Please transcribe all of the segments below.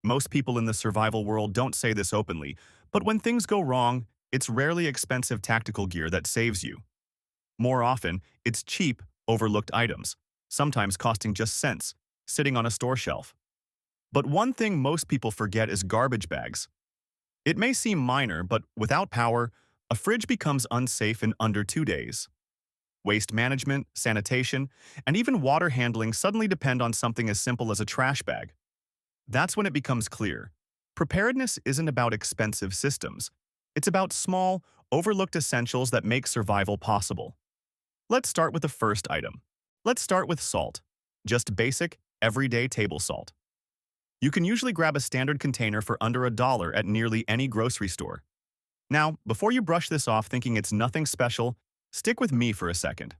Most people in the survival world don't say this openly, but when things go wrong, it's rarely expensive tactical gear that saves you. More often, it's cheap, overlooked items, sometimes costing just cents, sitting on a store shelf. But one thing most people forget is garbage bags. It may seem minor, but without power, a fridge becomes unsafe in under 2 days. Waste management, sanitation, and even water handling suddenly depend on something as simple as a trash bag. That's when it becomes clear. Preparedness isn't about expensive systems. It's about small, overlooked essentials that make survival possible. Let's start with the first item. Let's start with salt. Just basic, everyday table salt. You can usually grab a standard container for under $1 at nearly any grocery store. Now, before you brush this off thinking it's nothing special, stick with me for a second.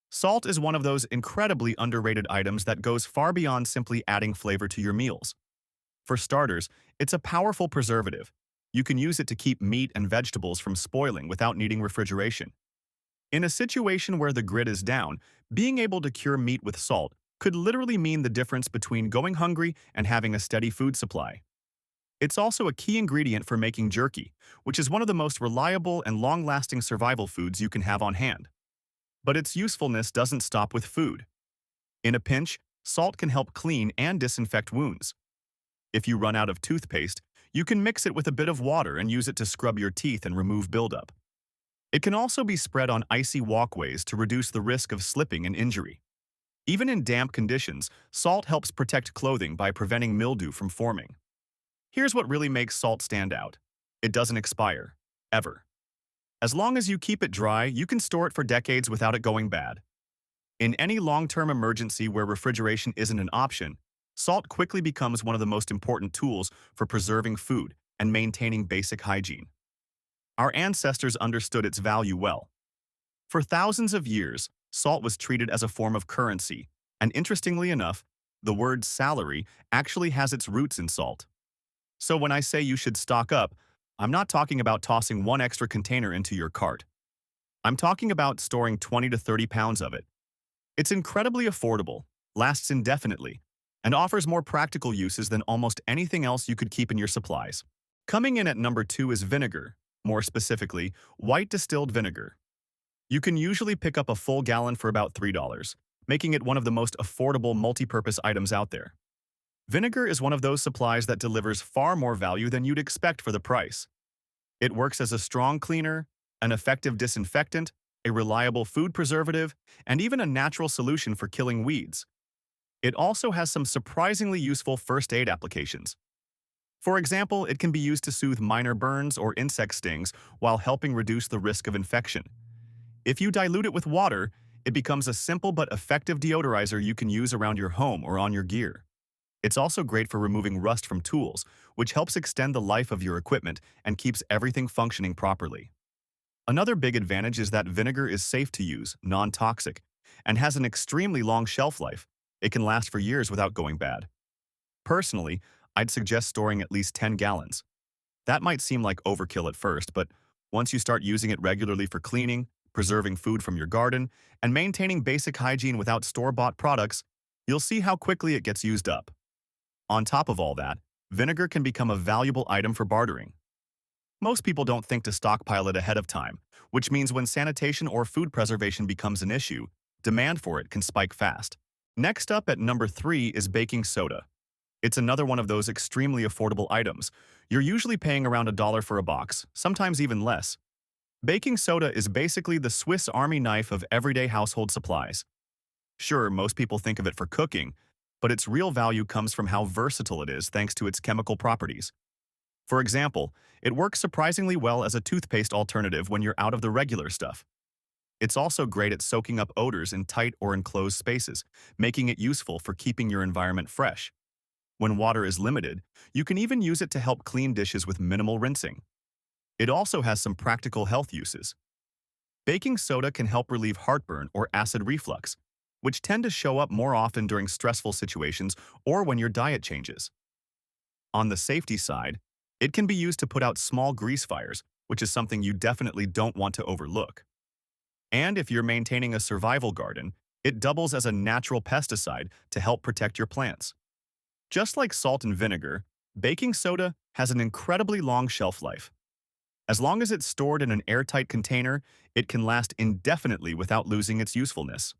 Salt is one of those incredibly underrated items that goes far beyond simply adding flavor to your meals. For starters, it's a powerful preservative. You can use it to keep meat and vegetables from spoiling without needing refrigeration. In a situation where the grid is down, being able to cure meat with salt could literally mean the difference between going hungry and having a steady food supply. It's also a key ingredient for making jerky, which is one of the most reliable and long-lasting survival foods you can have on hand. But its usefulness doesn't stop with food. In a pinch, salt can help clean and disinfect wounds. If you run out of toothpaste, you can mix it with a bit of water and use it to scrub your teeth and remove buildup. It can also be spread on icy walkways to reduce the risk of slipping and injury. Even in damp conditions, salt helps protect clothing by preventing mildew from forming. Here's what really makes salt stand out. It doesn't expire, ever. As long as you keep it dry, you can store it for decades without it going bad. In any long-term emergency where refrigeration isn't an option, salt quickly becomes one of the most important tools for preserving food and maintaining basic hygiene. Our ancestors understood its value well. For thousands of years, salt was treated as a form of currency, and interestingly enough, the word salary actually has its roots in salt. So when I say you should stock up, I'm not talking about tossing one extra container into your cart. I'm talking about storing 20 to 30 pounds of it. It's incredibly affordable, lasts indefinitely, and offers more practical uses than almost anything else you could keep in your supplies. Coming in at number 2 is vinegar, more specifically, white distilled vinegar. You can usually pick up a full gallon for about $3, making it one of the most affordable multi-purpose items out there. Vinegar is one of those supplies that delivers far more value than you'd expect for the price. It works as a strong cleaner, an effective disinfectant, a reliable food preservative, and even a natural solution for killing weeds. It also has some surprisingly useful first aid applications. For example, it can be used to soothe minor burns or insect stings while helping reduce the risk of infection. If you dilute it with water, it becomes a simple but effective deodorizer you can use around your home or on your gear. It's also great for removing rust from tools, which helps extend the life of your equipment and keeps everything functioning properly. Another big advantage is that vinegar is safe to use, non-toxic, and has an extremely long shelf life. It can last for years without going bad. Personally, I'd suggest storing at least 10 gallons. That might seem like overkill at first, but once you start using it regularly for cleaning, preserving food from your garden, and maintaining basic hygiene without store-bought products, you'll see how quickly it gets used up. On top of all that, vinegar can become a valuable item for bartering. Most people don't think to stockpile it ahead of time, which means when sanitation or food preservation becomes an issue, demand for it can spike fast. Next up at number 3 is baking soda. It's another one of those extremely affordable items. You're usually paying around $1 for a box, sometimes even less. Baking soda is basically the Swiss Army knife of everyday household supplies. Sure, most people think of it for cooking, but its real value comes from how versatile it is thanks to its chemical properties. For example, it works surprisingly well as a toothpaste alternative when you're out of the regular stuff. It's also great at soaking up odors in tight or enclosed spaces, making it useful for keeping your environment fresh. When water is limited, you can even use it to help clean dishes with minimal rinsing. It also has some practical health uses. Baking soda can help relieve heartburn or acid reflux, which tend to show up more often during stressful situations or when your diet changes. On the safety side, it can be used to put out small grease fires, which is something you definitely don't want to overlook. And if you're maintaining a survival garden, it doubles as a natural pesticide to help protect your plants. Just like salt and vinegar, baking soda has an incredibly long shelf life. As long as it's stored in an airtight container, it can last indefinitely without losing its usefulness.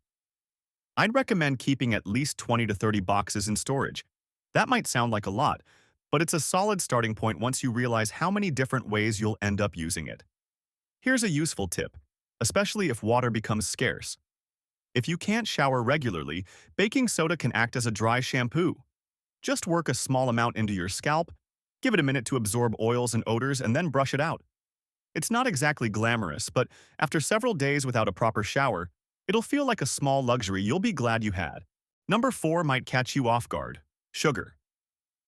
I'd recommend keeping at least 20 to 30 boxes in storage. That might sound like a lot, but it's a solid starting point once you realize how many different ways you'll end up using it. Here's a useful tip, especially if water becomes scarce. If you can't shower regularly, baking soda can act as a dry shampoo. Just work a small amount into your scalp, give it a minute to absorb oils and odors, and then brush it out. It's not exactly glamorous, but after several days without a proper shower, it'll feel like a small luxury you'll be glad you had. Number 4 might catch you off guard. Sugar.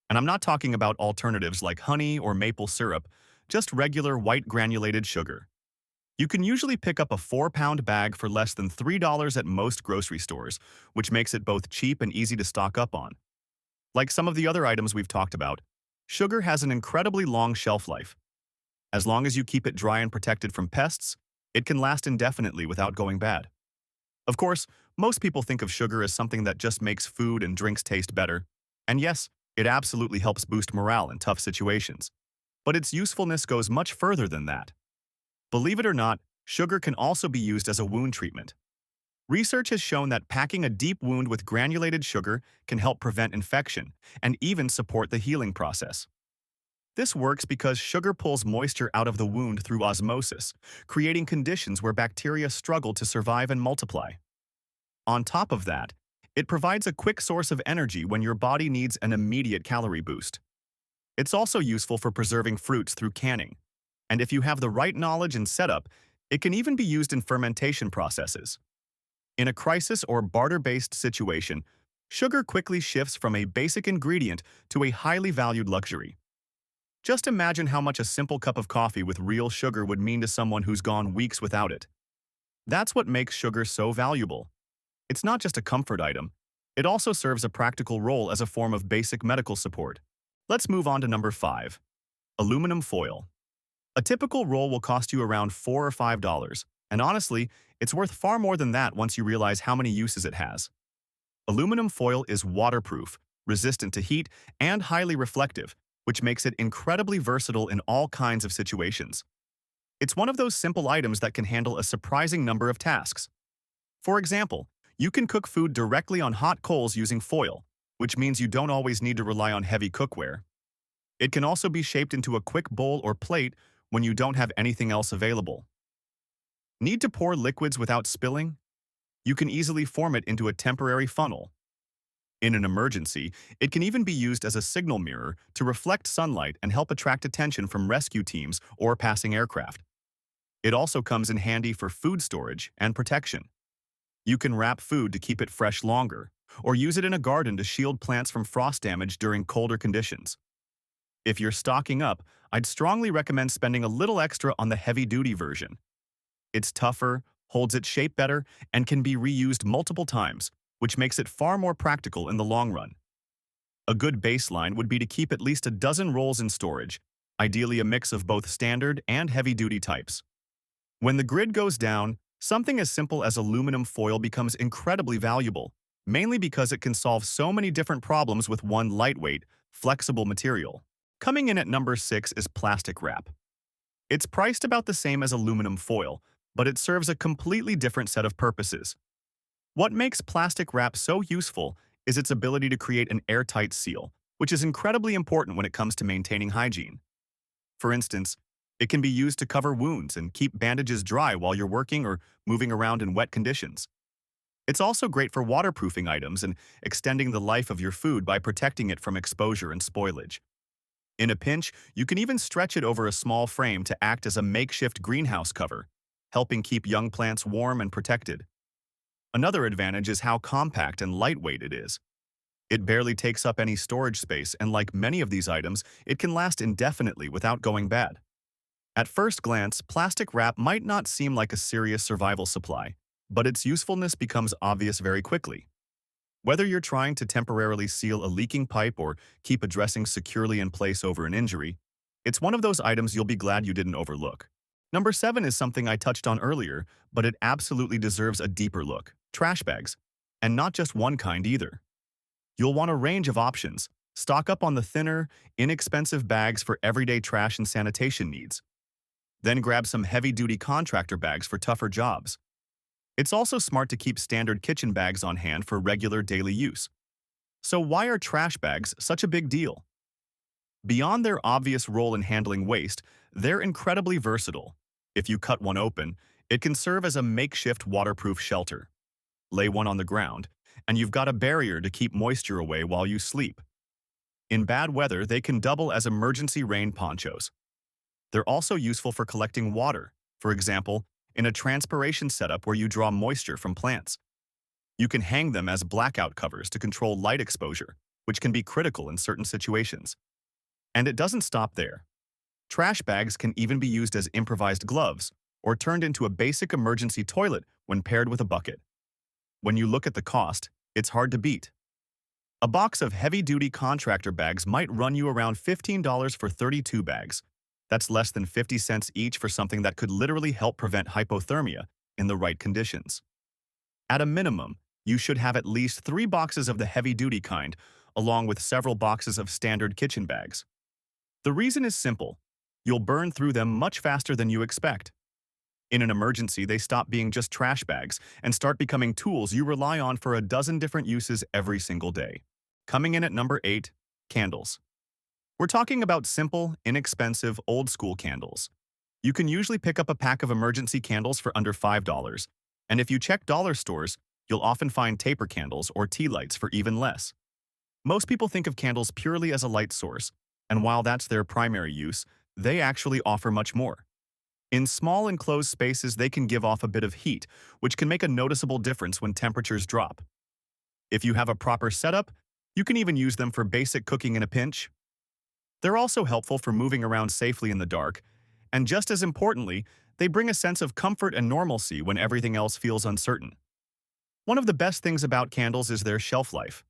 And I'm not talking about alternatives like honey or maple syrup, just regular white granulated sugar. You can usually pick up a 4-pound bag for less than $3 at most grocery stores, which makes it both cheap and easy to stock up on. Like some of the other items we've talked about, sugar has an incredibly long shelf life. As long as you keep it dry and protected from pests, it can last indefinitely without going bad. Of course, most people think of sugar as something that just makes food and drinks taste better. And yes, it absolutely helps boost morale in tough situations. But its usefulness goes much further than that. Believe it or not, sugar can also be used as a wound treatment. Research has shown that packing a deep wound with granulated sugar can help prevent infection and even support the healing process. This works because sugar pulls moisture out of the wound through osmosis, creating conditions where bacteria struggle to survive and multiply. On top of that, it provides a quick source of energy when your body needs an immediate calorie boost. It's also useful for preserving fruits through canning. And if you have the right knowledge and setup, it can even be used in fermentation processes. In a crisis or barter-based situation, sugar quickly shifts from a basic ingredient to a highly valued luxury. Just imagine how much a simple cup of coffee with real sugar would mean to someone who's gone weeks without it. That's what makes sugar so valuable. It's not just a comfort item, it also serves a practical role as a form of basic medical support. Let's move on to number 5. Aluminum foil. A typical roll will cost you around $4 or $5, and honestly, it's worth far more than that once you realize how many uses it has. Aluminum foil is waterproof, resistant to heat, and highly reflective, which makes it incredibly versatile in all kinds of situations. It's one of those simple items that can handle a surprising number of tasks. For example, you can cook food directly on hot coals using foil, which means you don't always need to rely on heavy cookware. It can also be shaped into a quick bowl or plate when you don't have anything else available. Need to pour liquids without spilling? You can easily form it into a temporary funnel. In an emergency, it can even be used as a signal mirror to reflect sunlight and help attract attention from rescue teams or passing aircraft. It also comes in handy for food storage and protection. You can wrap food to keep it fresh longer, or use it in a garden to shield plants from frost damage during colder conditions. If you're stocking up, I'd strongly recommend spending a little extra on the heavy-duty version. It's tougher, holds its shape better, and can be reused multiple times, which makes it far more practical in the long run. A good baseline would be to keep at least a dozen rolls in storage, ideally a mix of both standard and heavy-duty types. When the grid goes down, something as simple as aluminum foil becomes incredibly valuable, mainly because it can solve so many different problems with one lightweight, flexible material. Coming in at number 6 is plastic wrap. It's priced about the same as aluminum foil, but it serves a completely different set of purposes. What makes plastic wrap so useful is its ability to create an airtight seal, which is incredibly important when it comes to maintaining hygiene. For instance, it can be used to cover wounds and keep bandages dry while you're working or moving around in wet conditions. It's also great for waterproofing items and extending the life of your food by protecting it from exposure and spoilage. In a pinch, you can even stretch it over a small frame to act as a makeshift greenhouse cover, helping keep young plants warm and protected. Another advantage is how compact and lightweight it is. It barely takes up any storage space, and like many of these items, it can last indefinitely without going bad. At first glance, plastic wrap might not seem like a serious survival supply, but its usefulness becomes obvious very quickly. Whether you're trying to temporarily seal a leaking pipe or keep a dressing securely in place over an injury, it's one of those items you'll be glad you didn't overlook. Number 7 is something I touched on earlier, but it absolutely deserves a deeper look: trash bags. And not just one kind either. You'll want a range of options, Stock up on the thinner, inexpensive bags for everyday trash and sanitation needs. Then grab some heavy-duty contractor bags for tougher jobs. It's also smart to keep standard kitchen bags on hand for regular daily use. So why are trash bags such a big deal? Beyond their obvious role in handling waste, they're incredibly versatile. If you cut one open, it can serve as a makeshift waterproof shelter. Lay one on the ground, and you've got a barrier to keep moisture away while you sleep. In bad weather, they can double as emergency rain ponchos. They're also useful for collecting water, for example, in a transpiration setup where you draw moisture from plants. You can hang them as blackout covers to control light exposure, which can be critical in certain situations. And it doesn't stop there. Trash bags can even be used as improvised gloves or turned into a basic emergency toilet when paired with a bucket. When you look at the cost, it's hard to beat. A box of heavy-duty contractor bags might run you around $15 for 32 bags. That's less than 50 cents each for something that could literally help prevent hypothermia in the right conditions. At a minimum, you should have at least 3 boxes of the heavy-duty kind, along with several boxes of standard kitchen bags. The reason is simple. You'll burn through them much faster than you expect. In an emergency, they stop being just trash bags and start becoming tools you rely on for a dozen different uses every single day. Coming in at number 8, candles. We're talking about simple, inexpensive, old-school candles. You can usually pick up a pack of emergency candles for under $5, and if you check dollar stores, you'll often find taper candles or tea lights for even less. Most people think of candles purely as a light source, and while that's their primary use, they actually offer much more. In small enclosed spaces, they can give off a bit of heat, which can make a noticeable difference when temperatures drop. If you have a proper setup, you can even use them for basic cooking in a pinch. They're also helpful for moving around safely in the dark, and just as importantly, they bring a sense of comfort and normalcy when everything else feels uncertain. One of the best things about candles is their shelf life.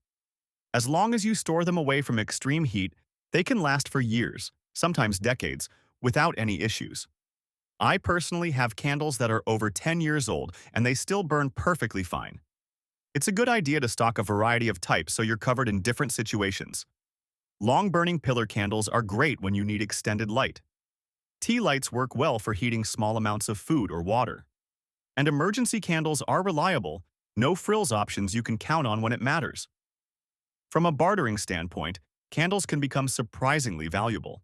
As long as you store them away from extreme heat, they can last for years, sometimes decades, without any issues. I personally have candles that are over 10 years old, and they still burn perfectly fine. It's a good idea to stock a variety of types so you're covered in different situations. Long-burning pillar candles are great when you need extended light. Tea lights work well for heating small amounts of food or water. And emergency candles are reliable, no-frills options you can count on when it matters. From a bartering standpoint, candles can become surprisingly valuable.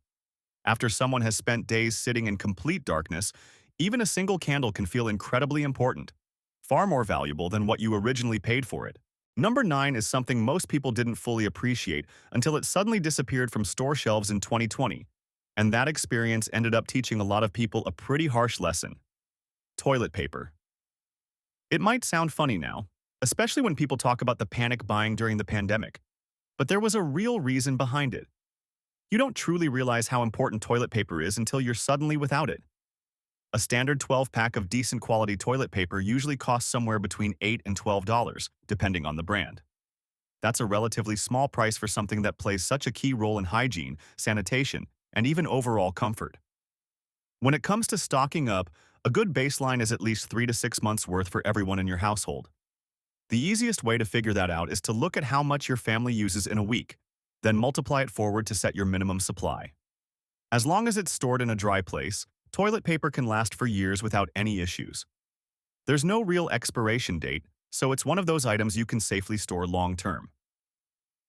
After someone has spent days sitting in complete darkness, even a single candle can feel incredibly important, far more valuable than what you originally paid for it. Number 9 is something most people didn't fully appreciate until it suddenly disappeared from store shelves in 2020, and that experience ended up teaching a lot of people a pretty harsh lesson. Toilet paper. It might sound funny now, especially when people talk about the panic buying during the pandemic, but there was a real reason behind it. You don't truly realize how important toilet paper is until you're suddenly without it. A standard 12-pack of decent quality toilet paper usually costs somewhere between $8 and $12, depending on the brand. That's a relatively small price for something that plays such a key role in hygiene, sanitation, and even overall comfort. When it comes to stocking up, a good baseline is at least 3 to 6 months worth for everyone in your household. The easiest way to figure that out is to look at how much your family uses in a week, then multiply it forward to set your minimum supply. As long as it's stored in a dry place, toilet paper can last for years without any issues. There's no real expiration date, so it's one of those items you can safely store long-term.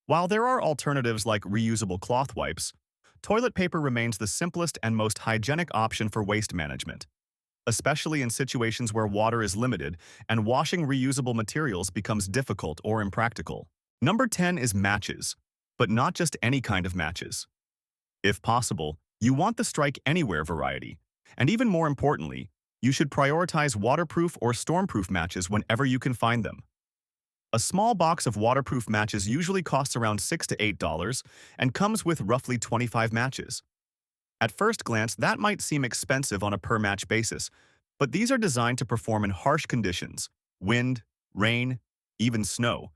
While there are alternatives like reusable cloth wipes, toilet paper remains the simplest and most hygienic option for waste management, especially in situations where water is limited and washing reusable materials becomes difficult or impractical. Number 10 is matches, but not just any kind of matches. If possible, you want the strike anywhere variety, and even more importantly, you should prioritize waterproof or stormproof matches whenever you can find them. A small box of waterproof matches usually costs around $6 to $8 and comes with roughly 25 matches. At first glance, that might seem expensive on a per-match basis, but these are designed to perform in harsh conditions, wind, rain, even snow,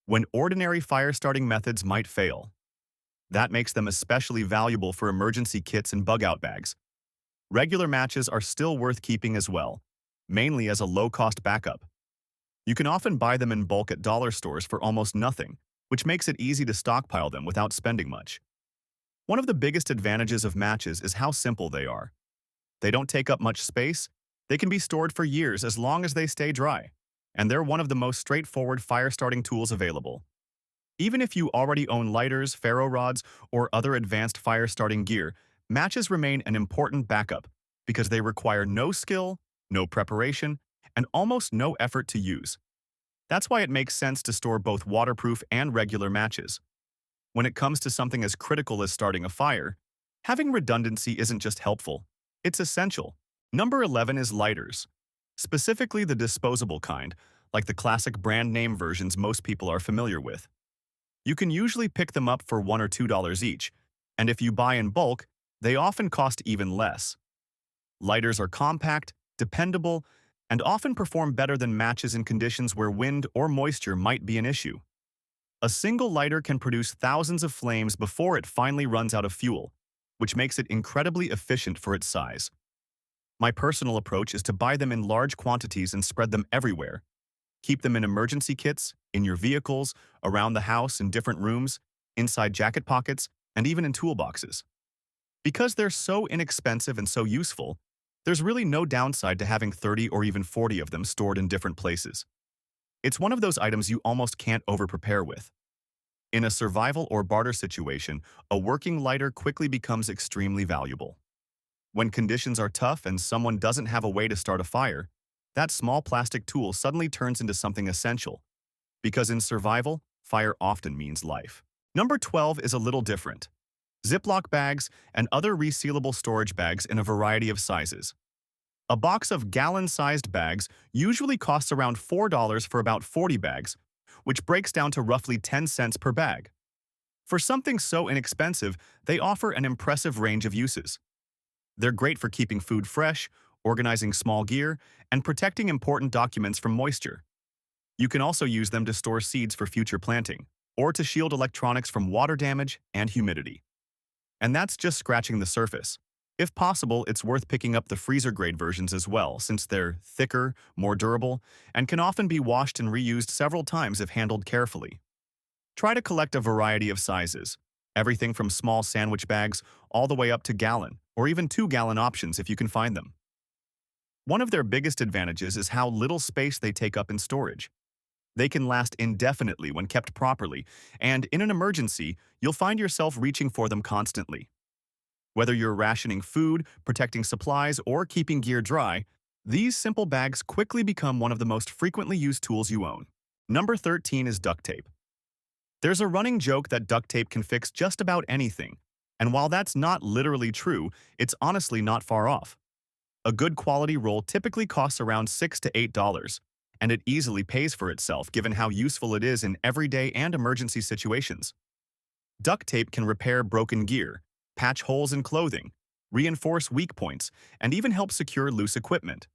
when ordinary fire-starting methods might fail. That makes them especially valuable for emergency kits and bug-out bags. Regular matches are still worth keeping as well, mainly as a low-cost backup. You can often buy them in bulk at dollar stores for almost nothing, which makes it easy to stockpile them without spending much. One of the biggest advantages of matches is how simple they are. They don't take up much space, they can be stored for years as long as they stay dry, and they're one of the most straightforward fire-starting tools available. Even if you already own lighters, ferro rods, or other advanced fire-starting gear, matches remain an important backup because they require no skill, no preparation, and almost no effort to use. That's why it makes sense to store both waterproof and regular matches. When it comes to something as critical as starting a fire, having redundancy isn't just helpful, it's essential. Number 11 is lighters. Specifically the disposable kind, like the classic brand name versions most people are familiar with. You can usually pick them up for $1 or $2 each, and if you buy in bulk, they often cost even less. Lighters are compact, dependable, and often perform better than matches in conditions where wind or moisture might be an issue. A single lighter can produce thousands of flames before it finally runs out of fuel, which makes it incredibly efficient for its size. My personal approach is to buy them in large quantities and spread them everywhere. Keep them in emergency kits, in your vehicles, around the house in different rooms, inside jacket pockets, and even in toolboxes. Because they're so inexpensive and so useful, there's really no downside to having 30 or even 40 of them stored in different places. It's one of those items you almost can't over-prepare with. In a survival or barter situation, a working lighter quickly becomes extremely valuable. When conditions are tough and someone doesn't have a way to start a fire, that small plastic tool suddenly turns into something essential. Because in survival, fire often means life. Number 12 is a little different. Ziploc bags and other resealable storage bags in a variety of sizes. A box of gallon-sized bags usually costs around $4 for about 40 bags, which breaks down to roughly 10 cents per bag. For something so inexpensive, they offer an impressive range of uses. They're great for keeping food fresh, organizing small gear, and protecting important documents from moisture. You can also use them to store seeds for future planting, or to shield electronics from water damage and humidity. And that's just scratching the surface. If possible, it's worth picking up the freezer-grade versions as well, since they're thicker, more durable, and can often be washed and reused several times if handled carefully. Try to collect a variety of sizes, everything from small sandwich bags all the way up to gallon, or even 2-gallon options if you can find them. One of their biggest advantages is how little space they take up in storage. They can last indefinitely when kept properly, and in an emergency, you'll find yourself reaching for them constantly. Whether you're rationing food, protecting supplies, or keeping gear dry, these simple bags quickly become one of the most frequently used tools you own. Number 13 is duct tape. There's a running joke that duct tape can fix just about anything, and while that's not literally true, it's honestly not far off. A good quality roll typically costs around $6 to $8, and it easily pays for itself given how useful it is in everyday and emergency situations. Duct tape can repair broken gear, patch holes in clothing, reinforce weak points, and even help secure loose equipment.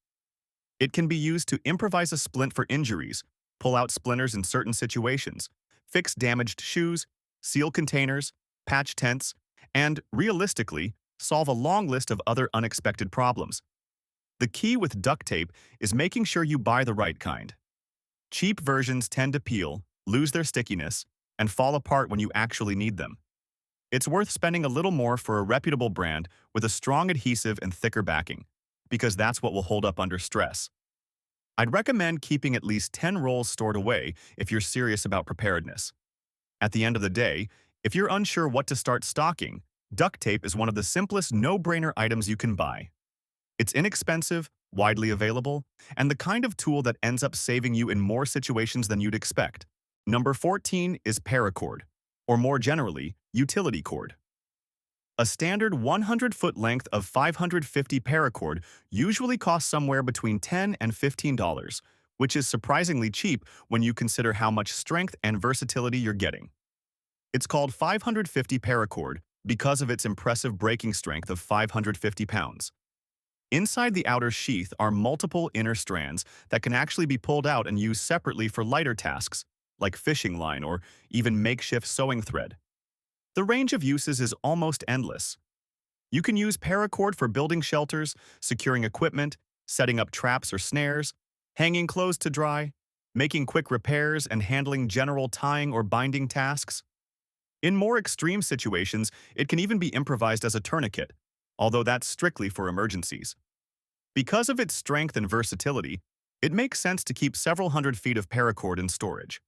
It can be used to improvise a splint for injuries, pull out splinters in certain situations, fix damaged shoes, seal containers, patch tents, and, realistically, solve a long list of other unexpected problems. The key with duct tape is making sure you buy the right kind. Cheap versions tend to peel, lose their stickiness, and fall apart when you actually need them. It's worth spending a little more for a reputable brand with a strong adhesive and thicker backing, because that's what will hold up under stress. I'd recommend keeping at least 10 rolls stored away if you're serious about preparedness. At the end of the day, if you're unsure what to start stocking, duct tape is one of the simplest no-brainer items you can buy. It's inexpensive, widely available, and the kind of tool that ends up saving you in more situations than you'd expect. Number 14 is paracord, or more generally, utility cord. A standard 100-foot length of 550 paracord usually costs somewhere between $10 and $15, which is surprisingly cheap when you consider how much strength and versatility you're getting. It's called 550 paracord because of its impressive breaking strength of 550 pounds. Inside the outer sheath are multiple inner strands that can actually be pulled out and used separately for lighter tasks, like fishing line or even makeshift sewing thread. The range of uses is almost endless. You can use paracord for building shelters, securing equipment, setting up traps or snares, hanging clothes to dry, making quick repairs and handling general tying or binding tasks. In more extreme situations, it can even be improvised as a tourniquet, although that's strictly for emergencies. Because of its strength and versatility, it makes sense to keep several hundred feet of paracord in storage.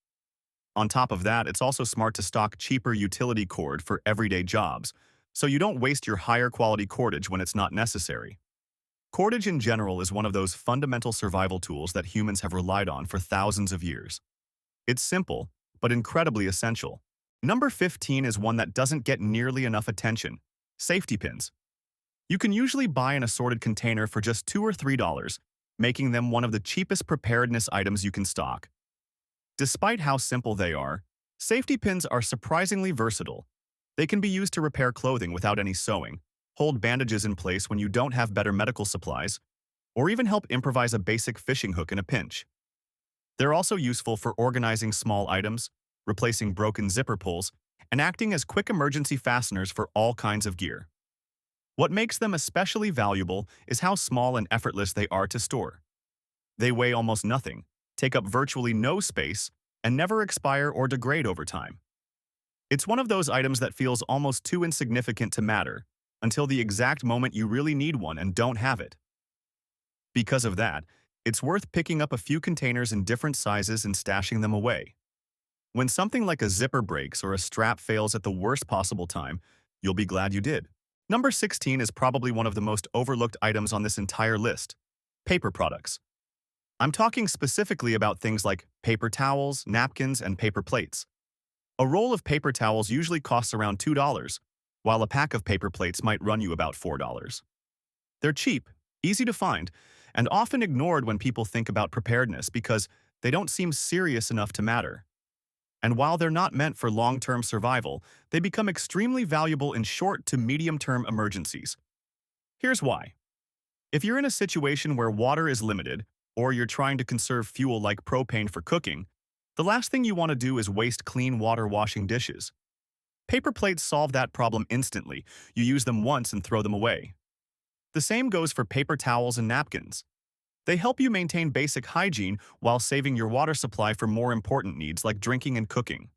On top of that, it's also smart to stock cheaper utility cord for everyday jobs, so you don't waste your higher quality cordage when it's not necessary. Cordage in general is one of those fundamental survival tools that humans have relied on for thousands of years. It's simple, but incredibly essential. Number 15 is one that doesn't get nearly enough attention: safety pins. You can usually buy an assorted container for just $2 or $3, making them one of the cheapest preparedness items you can stock. Despite how simple they are, safety pins are surprisingly versatile. They can be used to repair clothing without any sewing, hold bandages in place when you don't have better medical supplies, or even help improvise a basic fishing hook in a pinch. They're also useful for organizing small items, replacing broken zipper pulls, and acting as quick emergency fasteners for all kinds of gear. What makes them especially valuable is how small and effortless they are to store. They weigh almost nothing, take up virtually no space, and never expire or degrade over time. It's one of those items that feels almost too insignificant to matter, until the exact moment you really need one and don't have it. Because of that, it's worth picking up a few containers in different sizes and stashing them away. When something like a zipper breaks or a strap fails at the worst possible time, you'll be glad you did. Number 16 is probably one of the most overlooked items on this entire list: paper products. I'm talking specifically about things like paper towels, napkins, and paper plates. A roll of paper towels usually costs around $2, while a pack of paper plates might run you about $4. They're cheap, easy to find, and often ignored when people think about preparedness because they don't seem serious enough to matter. And while they're not meant for long-term survival, they become extremely valuable in short to medium-term emergencies. Here's why. If you're in a situation where water is limited, or you're trying to conserve fuel like propane for cooking, the last thing you want to do is waste clean water washing dishes. Paper plates solve that problem instantly. You use them once and throw them away. The same goes for paper towels and napkins. They help you maintain basic hygiene while saving your water supply for more important needs like drinking and cooking.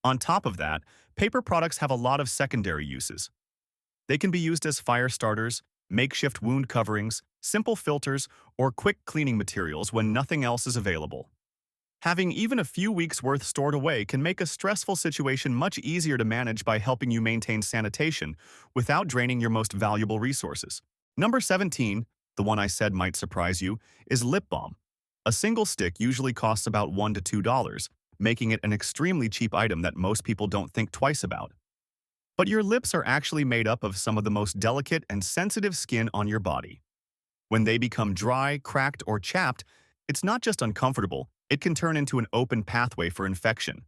On top of that, paper products have a lot of secondary uses. They can be used as fire starters, makeshift wound coverings, simple filters, or quick cleaning materials when nothing else is available. Having even a few weeks' worth stored away can make a stressful situation much easier to manage by helping you maintain sanitation without draining your most valuable resources. Number 17, the one I said might surprise you, is lip balm. A single stick usually costs about $1 to $2, making it an extremely cheap item that most people don't think twice about. But your lips are actually made up of some of the most delicate and sensitive skin on your body. When they become dry, cracked, or chapped, it's not just uncomfortable, it can turn into an open pathway for infection.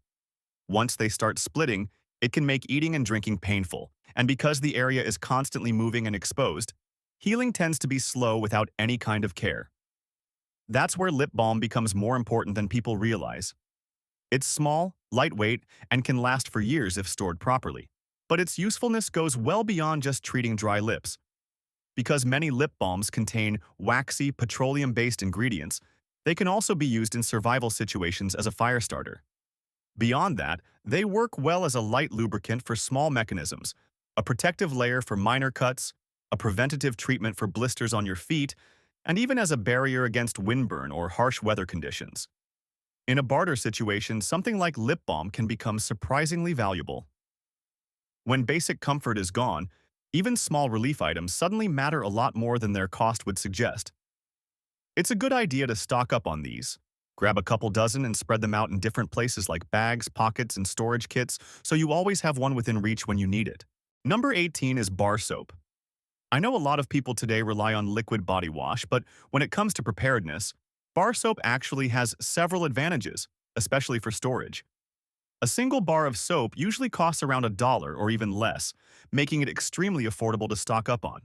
Once they start splitting, it can make eating and drinking painful, and because the area is constantly moving and exposed, healing tends to be slow without any kind of care. That's where lip balm becomes more important than people realize. It's small, lightweight, and can last for years if stored properly. But its usefulness goes well beyond just treating dry lips. Because many lip balms contain waxy, petroleum-based ingredients, they can also be used in survival situations as a fire starter. Beyond that, they work well as a light lubricant for small mechanisms, a protective layer for minor cuts, a preventative treatment for blisters on your feet, and even as a barrier against windburn or harsh weather conditions. In a barter situation, something like lip balm can become surprisingly valuable. When basic comfort is gone, even small relief items suddenly matter a lot more than their cost would suggest. It's a good idea to stock up on these. Grab a couple dozen and spread them out in different places like bags, pockets, and storage kits so you always have one within reach when you need it. Number 18 is bar soap. I know a lot of people today rely on liquid body wash, but when it comes to preparedness, bar soap actually has several advantages, especially for storage. A single bar of soap usually costs around $1 or even less, making it extremely affordable to stock up on.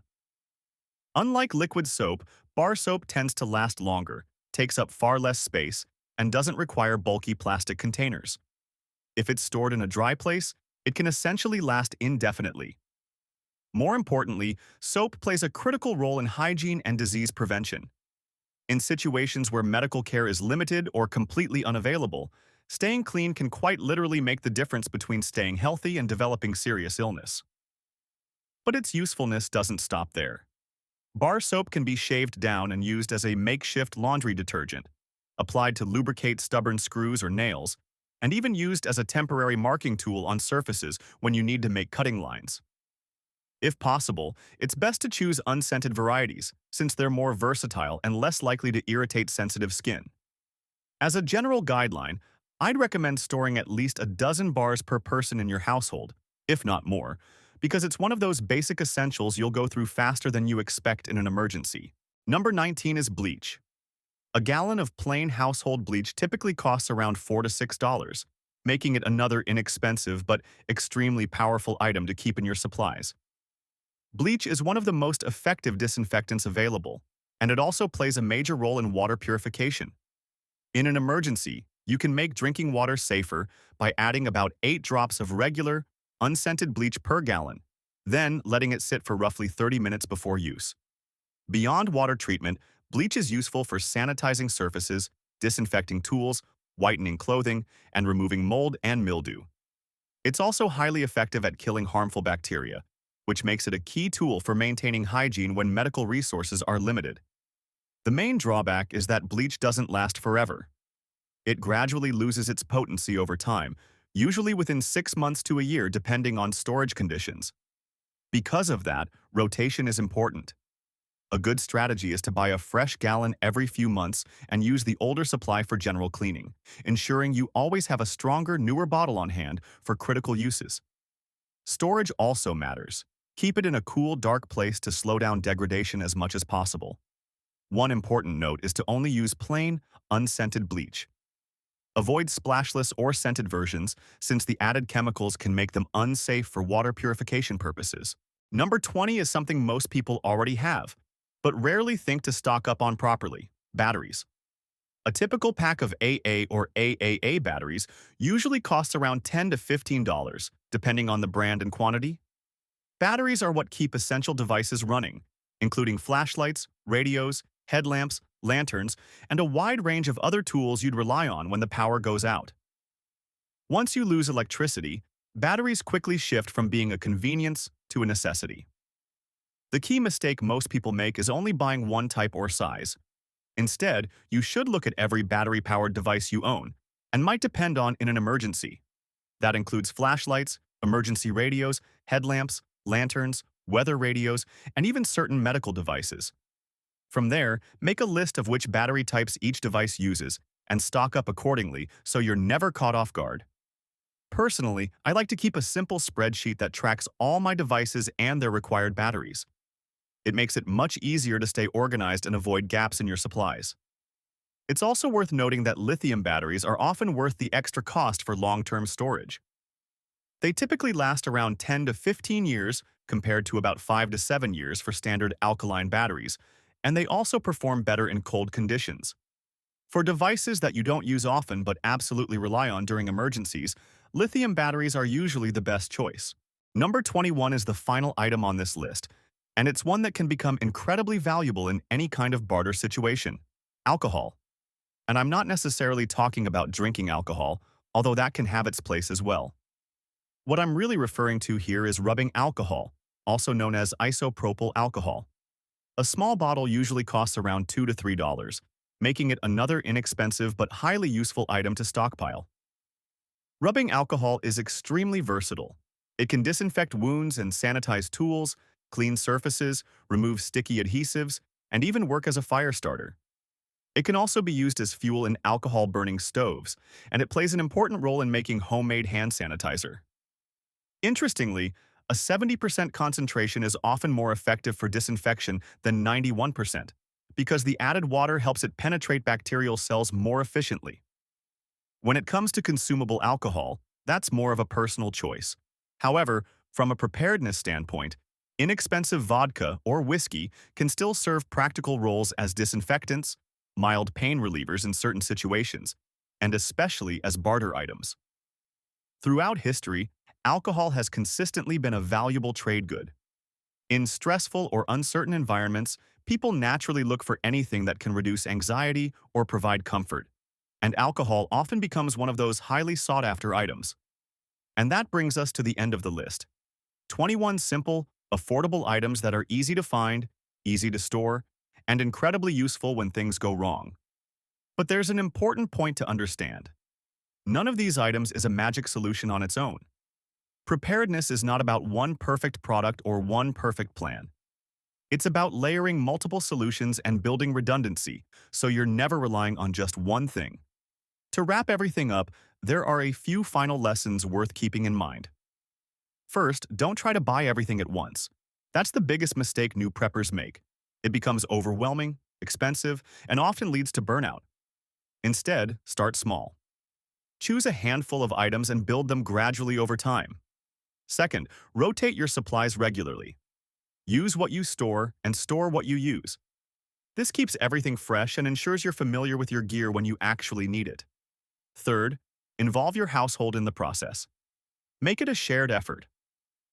Unlike liquid soap, bar soap tends to last longer, takes up far less space, and doesn't require bulky plastic containers. If it's stored in a dry place, it can essentially last indefinitely. More importantly, soap plays a critical role in hygiene and disease prevention. In situations where medical care is limited or completely unavailable, staying clean can quite literally make the difference between staying healthy and developing serious illness. But its usefulness doesn't stop there. Bar soap can be shaved down and used as a makeshift laundry detergent, applied to lubricate stubborn screws or nails, and even used as a temporary marking tool on surfaces when you need to make cutting lines. If possible, it's best to choose unscented varieties, since they're more versatile and less likely to irritate sensitive skin. As a general guideline, I'd recommend storing at least a dozen bars per person in your household, if not more, because it's one of those basic essentials you'll go through faster than you expect in an emergency. Number 19 is bleach. A gallon of plain household bleach typically costs around $4 to $6, making it another inexpensive but extremely powerful item to keep in your supplies. Bleach is one of the most effective disinfectants available, and it also plays a major role in water purification. In an emergency, you can make drinking water safer by adding about 8 drops of regular, unscented bleach per gallon, then letting it sit for roughly 30 minutes before use. Beyond water treatment, bleach is useful for sanitizing surfaces, disinfecting tools, whitening clothing, and removing mold and mildew. It's also highly effective at killing harmful bacteria, which makes it a key tool for maintaining hygiene when medical resources are limited. The main drawback is that bleach doesn't last forever. It gradually loses its potency over time, usually within 6 months to a year depending on storage conditions. Because of that, rotation is important. A good strategy is to buy a fresh gallon every few months and use the older supply for general cleaning, ensuring you always have a stronger, newer bottle on hand for critical uses. Storage also matters. Keep it in a cool, dark place to slow down degradation as much as possible. One important note is to only use plain, unscented bleach. Avoid splashless or scented versions, since the added chemicals can make them unsafe for water purification purposes. Number 20 is something most people already have, but rarely think to stock up on properly: batteries. A typical pack of AA or AAA batteries usually costs around $10 to $15, depending on the brand and quantity. Batteries are what keep essential devices running, including flashlights, radios, headlamps, lanterns, and a wide range of other tools you'd rely on when the power goes out. Once you lose electricity, batteries quickly shift from being a convenience to a necessity. The key mistake most people make is only buying one type or size. Instead, you should look at every battery-powered device you own and might depend on in an emergency. That includes flashlights, emergency radios, headlamps, lanterns, weather radios, and even certain medical devices. From there, make a list of which battery types each device uses and stock up accordingly so you're never caught off guard. Personally, I like to keep a simple spreadsheet that tracks all my devices and their required batteries. It makes it much easier to stay organized and avoid gaps in your supplies. It's also worth noting that lithium batteries are often worth the extra cost for long-term storage. They typically last around 10 to 15 years compared to about 5 to 7 years for standard alkaline batteries, and they also perform better in cold conditions. For devices that you don't use often but absolutely rely on during emergencies, lithium batteries are usually the best choice. Number 21 is the final item on this list, and it's one that can become incredibly valuable in any kind of barter situation: alcohol. And I'm not necessarily talking about drinking alcohol, although that can have its place as well. What I'm really referring to here is rubbing alcohol, also known as isopropyl alcohol. A small bottle usually costs around $2 to $3, making it another inexpensive but highly useful item to stockpile. Rubbing alcohol is extremely versatile. It can disinfect wounds and sanitize tools, clean surfaces, remove sticky adhesives, and even work as a fire starter. It can also be used as fuel in alcohol-burning stoves, and it plays an important role in making homemade hand sanitizer. Interestingly, a 70% concentration is often more effective for disinfection than 91%, because the added water helps it penetrate bacterial cells more efficiently. When it comes to consumable alcohol, that's more of a personal choice. However, from a preparedness standpoint, inexpensive vodka or whiskey can still serve practical roles as disinfectants, mild pain relievers in certain situations, and especially as barter items. Throughout history, alcohol has consistently been a valuable trade good. In stressful or uncertain environments, people naturally look for anything that can reduce anxiety or provide comfort. And alcohol often becomes one of those highly sought-after items. And that brings us to the end of the list. 21 simple, affordable items that are easy to find, easy to store, and incredibly useful when things go wrong. But there's an important point to understand. None of these items is a magic solution on its own. Preparedness is not about one perfect product or one perfect plan. It's about layering multiple solutions and building redundancy, so you're never relying on just one thing. To wrap everything up, there are a few final lessons worth keeping in mind. First, don't try to buy everything at once. That's the biggest mistake new preppers make. It becomes overwhelming, expensive, and often leads to burnout. Instead, start small. Choose a handful of items and build them gradually over time. Second, rotate your supplies regularly. Use what you store and store what you use. This keeps everything fresh and ensures you're familiar with your gear when you actually need it. Third, involve your household in the process. Make it a shared effort.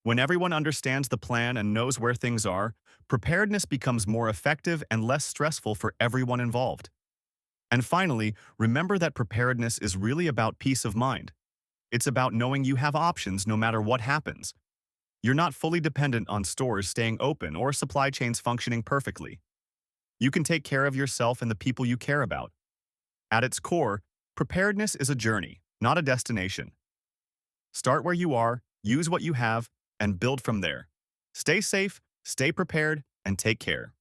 When everyone understands the plan and knows where things are, preparedness becomes more effective and less stressful for everyone involved. And finally, remember that preparedness is really about peace of mind. It's about knowing you have options no matter what happens. You're not fully dependent on stores staying open or supply chains functioning perfectly. You can take care of yourself and the people you care about. At its core, preparedness is a journey, not a destination. Start where you are, use what you have, and build from there. Stay safe, stay prepared, and take care.